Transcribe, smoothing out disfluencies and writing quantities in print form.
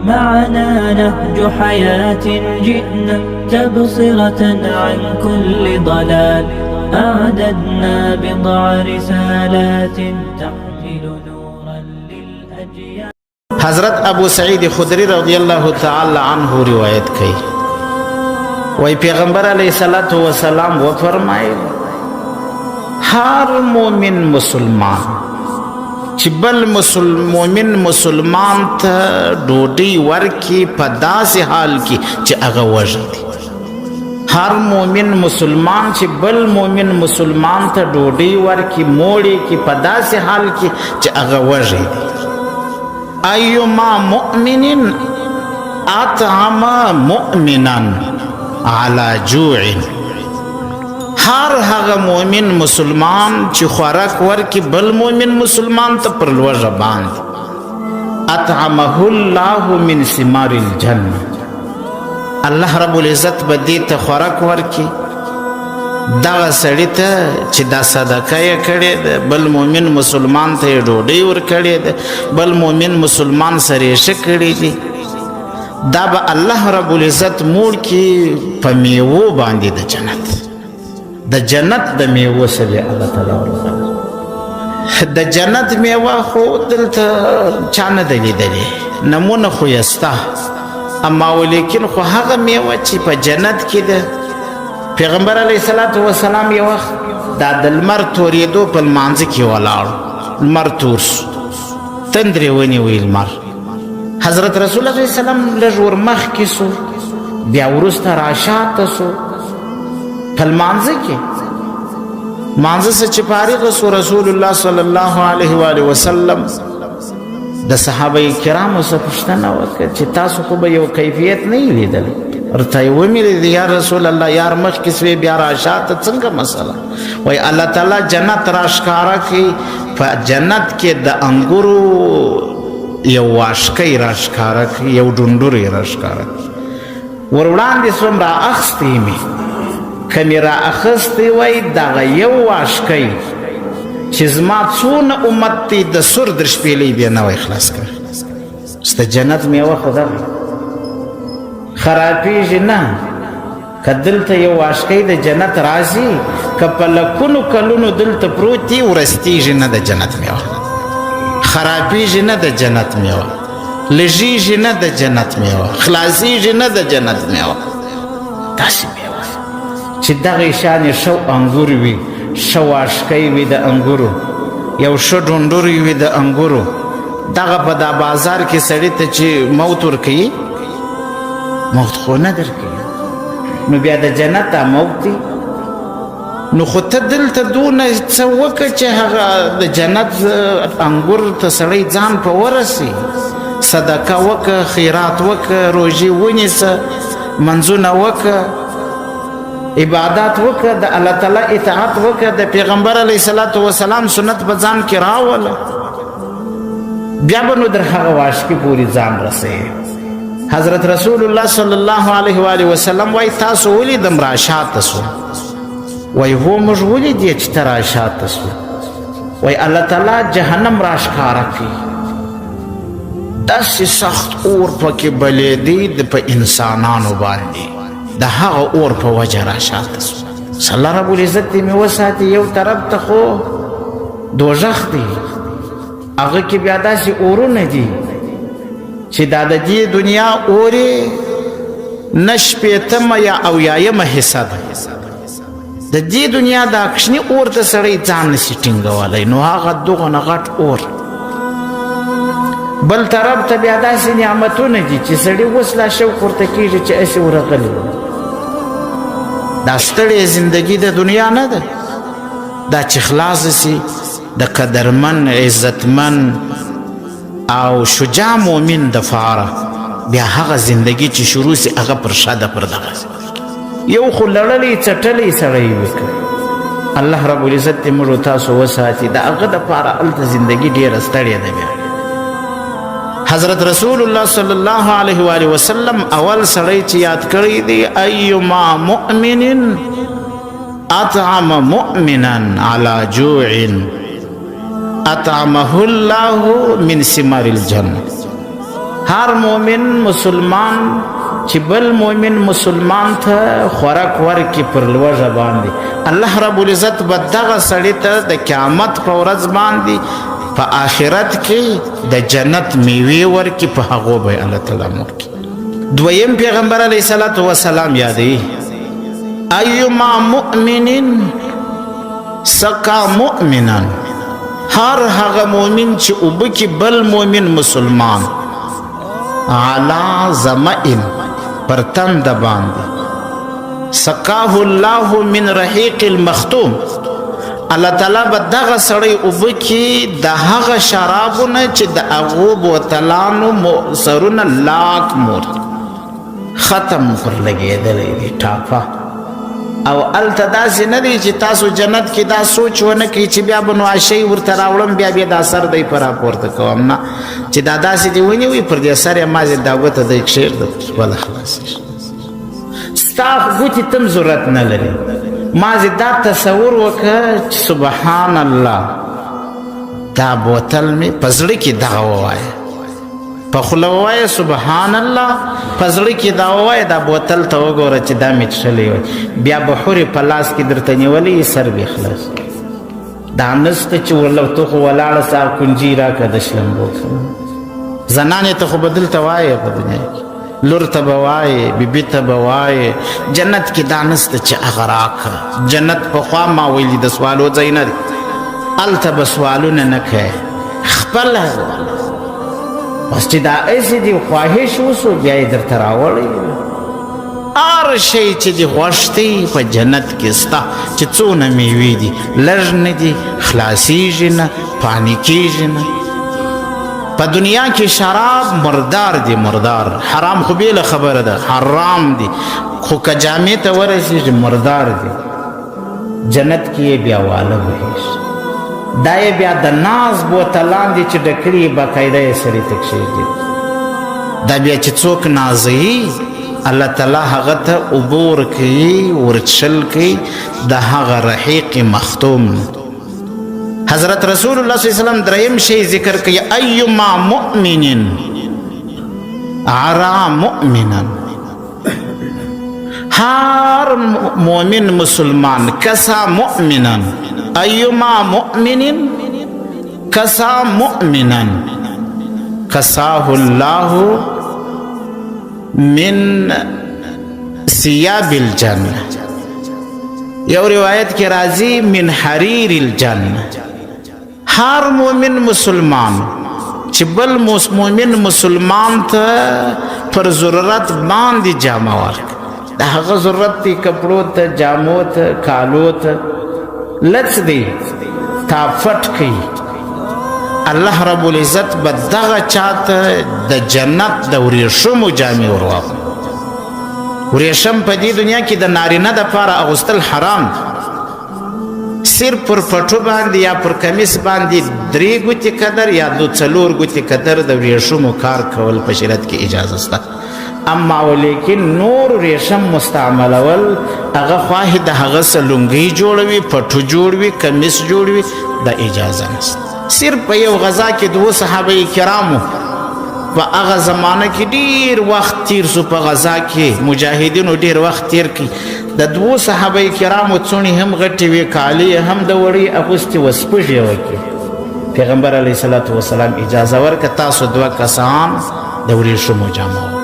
معنا نهج حياة جئنا تبصرة عن كل ضلال أعددنا بضع رسالات تحمل نورا للأجيال. حضرت ابو سعید خدری رضی اللہ تعالی عنہ روایت کی وہی پیغمبر علیہ الصلوۃ والسلام وہ فرمائے ہر مومن مسلمان چې بل مومن مسلمان ته ډوډۍ ورکي په داسې حال کې چې هغه وږی دی. هر مومن مسلمان چې بل مومن مسلمان ته ډوډۍ ورکي موړي کې په داسې حال کې چې هغه وږی دی. ایما مؤمن اطعم مؤمنا على جوع، هر هغه مومن مسلمان چې خوراک ورکي بل مومن مسلمان ته پر لوږه باندې اطعمه الله من ثمار الجنه، الله رب العزت به دې ته خوراک ورکي دغه سړي ته چې دا صدقه یې کړې ده، بل مومن مسلمان ته یې ډوډۍ ورکړې ده، بل مومن مسلمان سره یې ښه کړي دي، دا به الله رب العزت موړ کي په میوو باندې د جنت. د جنت د میوو سره الله تعالی ورکړي. د جنت میوه خو دلته چا نه ده لیدلې، نمونه خو یې سته، اما ولیکن خو هغه میوه چې په جنت کې ده. پیغمبر علیه الصلاة والسلام یو وخت دا د لمر تورېدو په لمانځه کې ولاړ، لمر تور شو، تندرې ونیوی لمر. حضرت رسول الله صلی الله علیه وسلم لږ ور مخکې سو، بیا وروسته راشاته سو په لمانځه کې. مانځه څه چې فارغ سو، رسول الله صلی الله علیه و آله وسلم د صحابه کرامو څخه پوښتنه وکړه چې تاسو خو به یو کیفیت نه یې لیدلی، ورته یې ومې یا رسول الله یار مخکې سوې بیا راشاته څنګه مسله؟ وایي الله تعالی جنت راښکاره کړي، په جنت کې د انګورو یو واشکی راښکاره کړي، یو ډونډور یې راښکاره کړي. ور وړاندې سوم را اخیستی مې، که مې را اخیستی وای دغه یو واشکی چې زما څونه امت دی د سور در شپېلۍ بیا نه وای خلاص کړی. ستا جنت میوه خو دغه خرابېږي نه، که دلته یو واشکی د جنت راځي، که په لکونو کلونو دلته پروت دی ورستېږي نه د جنت میوه، خرابېږي نه د جنت میوه، لږېږي نه د جنت میوه، خلاصېږي نه د جنت میوه. داسې میوه چې دغې شانې ښه انګور وي، ښه واشکی وي د انګورو، یو ښه ډونډور وي د انګورو، دغه په دا بازار کې سړي ته چې موت ورکوي، موت خو نه درکوي، نو بیا د جنت دا موت دی. نو خو ته دلته دونه څه وکړه چې هغه د جنت انګور ته سړی ځان په ورسي، صدقه وکړه، خیرات وکړه، روژې ونیسه، منځونه وکړه، عبادات وکړه، د الله تعالی اطاعت وکړه، د پیغمبر علیه الصلاة والسلام سنت په ځان کې راوله، بیا به نو در هغه واشکي پورې ځان رسوي. حضرت رسول الله صلی الله علیه و آله وسلم وایي تاسو ولیدم راشاته سو، وایي هو موږ ولیدې چې ته راشاته سو، وایي الله تعالی جهنم راښکاره کړي، داسې سخت اور پکې بلېدی په انسانانو باندې، د هغه اور په وجه راشاته سو. الله رب العزت دې مې وساتي. یو طرف ته خو دوزخ دی، هغه کې بیا داسې اورونه دي چې دا د دې دنیا اورې نه شپېتمه یا اویایمه حصه ده. د دې دنیا دا کوچني اور ته سړی ځان نشي ټینګولی، نو هغه دغونه غټ اور. بل طرف ته بیا داسې نعمتونه دي چې سړي اوس لا شوق ورته کېږي چې هسې ورغلي وو. دا ستړې زندګي د دنیا نه ده، دا چې خلاص سي د قدرمن، عزتمن او شجاع مومن د فاره بیا هغه زندگی چې شروع سي هغه پر شاده پر دغه یو خو لړلې چټلې سړی وکړي. الله رب العزت دې موږ تاسو وساتي، د هغه د پاره هلته زندگی ډېره ستړې ده. بیا حضرت رسول الله صلی الله علیه و آله وسلم اول سړی چې یاد کړی دی، ایما مؤمن اطعم مؤمنا على جوع اطعمه الله من ثمار الجنه. هر مؤمن مسلمان چې بل مؤمن مسلمان ته خوراک ورکړي پر لوږه باندې، الله رب العزت به دغه سړي ته د قیامت په ورځ باندې په آخرت کې د جنت میوې ورکړي، په هغو به الله تعالی ورکړي. دویم پیغمبر علیه الصلاة والسلام یادوي ایما مؤمن سقا مؤمنا، هر هغه مؤمن چې اوبه کې بل مؤمن مسلمان علی ظمئن پر تند باندې، سقاه الله من رحیق المختوم، الله تعالی به دغه سړی اوبه کې د هغه شرابونه چې د هغو بوتلانو سرونه لاک مور ختم پر لګېدلی دي ټاپه. او هلته داسې نه دی چې تاسو جنت کې دا سوچ ونه کوي چې بیا به نو اشی ورته راوړم بیا بیا دا سر دی په راپورته کوم، نه، چې دا داسې دې ونیوي پر دې سر یې مازې دا ګوته دی کښېږده خپله خلاص شي، ستا ګوتې ته هم ضرورت نه لري. مازې دا تصور وکړه چې سبحان الله دا بوتل مې په زړه کې دغه ووایه، په خوله ووایه سبحان الله، په زړه کې دا ووایه، دا بوتل ته وګوره چې دا مې څښلی وای، بیا بخور یې په لاس کې درته نیولی سر بې خلاص، دا نسته چې ورله ته خو ولاړه سا کنجي راکړه د شلمبو، زنانې ته خو به دلته وایې په دنیا کې، لور ته به وایې، بیبي ته به وایې، جنت کې دا نسته چې هغه راکړه. جنت پخوا ما ویلي د سوالو ځای نه دی، هلته به سوالونه نه کوې، خپله بس چې دا ایسې دې خواهش وسو بیا یې درته راوړی، هر شی چې دې خوښ دی په جنت کې سته، چې څونه میوې دي، لږ نه دي، خلاصیږي نه، پانی کېږي نه. په دنیا کې شراب مردار دی، مردار، حرام خو بیله خبره ده، حرام دی، خو که جامې ته ورسېږي مردار دی. جنت کې یې بیا واله وهېږي، دا یې بیا د ناز بوتلان دي چې ډکړي یې باقاعده یې سرې ته کښېږدي، دا بیا چې څوک نازوي الله تعالی هغه ته اوبه ورکوي، ورچښل کوي د هغه رحیق مختوم. حضرت رسول الله صلی الله علیه وسلم دریم شی ذکر کوي ایما مؤمن عرا مؤمنا، هر مؤمن مسلمان کسا مؤمنا، ایما مؤمن کسا مؤمنا کساه الله من ثياب الجنه، یو روایت کې راځي من حریر الجنه. هر مؤمن مسلمان چې بل مؤمن مسلمان ته پر ضرورت باندې جامه ورکړي، د هغه ضرورت دی کپړو ته، جامو ته، کالو ته، لڅ دی تا فټ کوي، الله رب العزت به دغه چاته د جنت د ورېښمو جامې ورواخلي. ورېښم په دې دنیا کې د نارینه دپاره اغوستل حرام، صرف پر پټو باندې یا پر کمیس باندې 3 ګوتې قدر یا 4 ګوتې قدر د ورېښمو کار کول په شریعت کې اجازه شته، اما ولیکن نور ورېښم مستعملول هغه خواهی د هغه څه لونګۍ جوړوي، پټو جوړوي، کمیس جوړوي، د اجازه نشته. صرف په یو غزا کې 2 صحابه کرامو په هغه زمانه کې ډیر وخت تیر سو، په غزا کې مجاهدینو ډیر وخت تیر کړي، د 2 صحابه کرامو څوڼې هم غټې وې، کالي هم د وړۍ اغوستې وه، سپږې وکړي. پیغمبر علیه الصلاة والسلام اجازه ورکړه تاسو 2 کسان د ورېښمو جامه